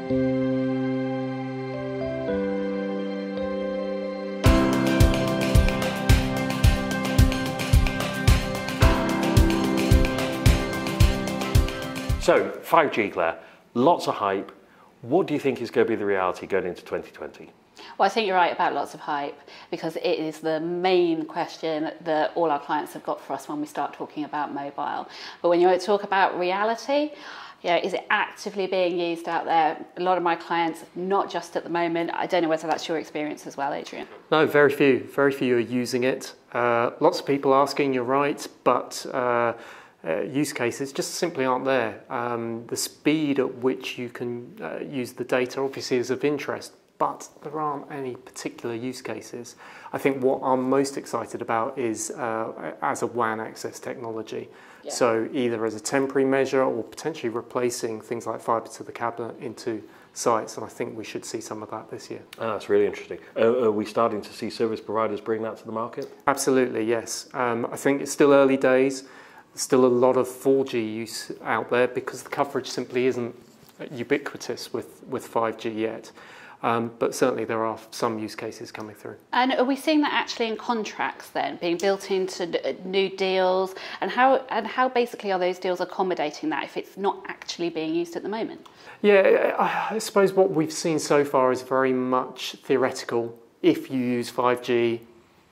So, 5G, Claire, lots of hype. What do you think is going to be the reality going into 2020? Well, I think you're right about lots of hype, because it is the main question that all our clients have got for us when we start talking about mobile. But when you talk about reality, is it actively being used out there? A lot of my clients, not just at the moment. I don't know whether that's your experience as well, Adrian. No, very few are using it. Lots of people asking, you're right, but use cases just simply aren't there. The speed at which you can use the data obviously is of interest, but there aren't any particular use cases. I think what I'm most excited about is as a WAN access technology. Yeah. So either as a temporary measure or potentially replacing things like fibre to the cabinet into sites, and I think we should see some of that this year. Oh, that's really interesting. Are we starting to see service providers bring that to the market? Absolutely, yes. I think it's still early days. There's still a lot of 4G use out there because the coverage simply isn't ubiquitous with 5G yet. But certainly there are some use cases coming through. And are we seeing that actually in contracts then, being built into new deals? And how basically are those deals accommodating that if it's not actually being used at the moment? Yeah, I suppose what we've seen so far is very much theoretical. If you use 5G,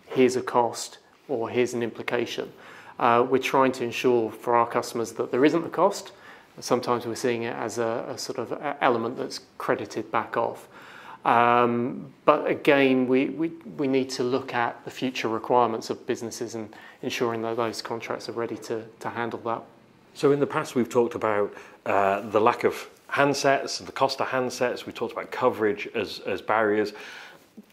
here's a cost or here's an implication. We're trying to ensure for our customers that there isn't a cost. Sometimes we're seeing it as a sort of element that's credited back off. But again, we need to look at the future requirements of businesses and ensuring that those contracts are ready to handle that. So in the past we've talked about the lack of handsets and the cost of handsets. We talked about coverage as barriers.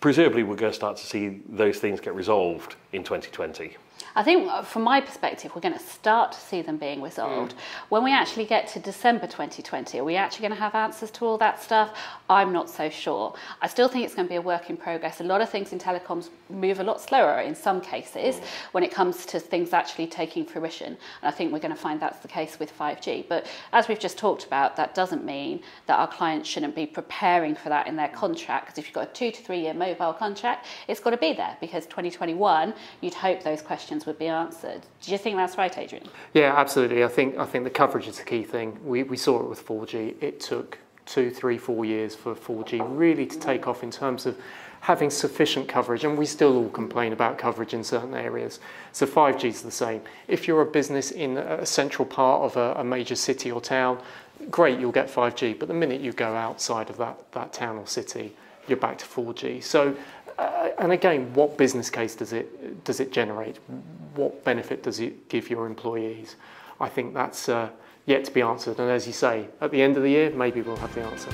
Presumably we're going to start to see those things get resolved in 2020. I think from my perspective, we're going to start to see them being resolved. When we actually get to December 2020, are we actually going to have answers to all that stuff? I'm not so sure. I still think it's going to be a work in progress. A lot of things in telecoms move a lot slower in some cases when it comes to things actually taking fruition. And I think we're going to find that's the case with 5G. But as we've just talked about, that doesn't mean that our clients shouldn't be preparing for that in their contract. Because if you've got a 2 to 3 year mobile contract, it's got to be there, because 2021, you'd hope those questions would be answered. Do you think that's right, Adrian? Yeah, absolutely. I think the coverage is the key thing. We saw it with 4G. It took 2, 3, 4 years for 4G really to take off in terms of having sufficient coverage, and we still all complain about coverage in certain areas. So 5G is the same. If you're a business in a central part of a major city or town, great, you'll get 5G, but the minute you go outside of that town or city, you're back to 4G. So and again, what business case does it generate? What benefit does it give your employees? I think that's yet to be answered. And as you say, at the end of the year, maybe we'll have the answer.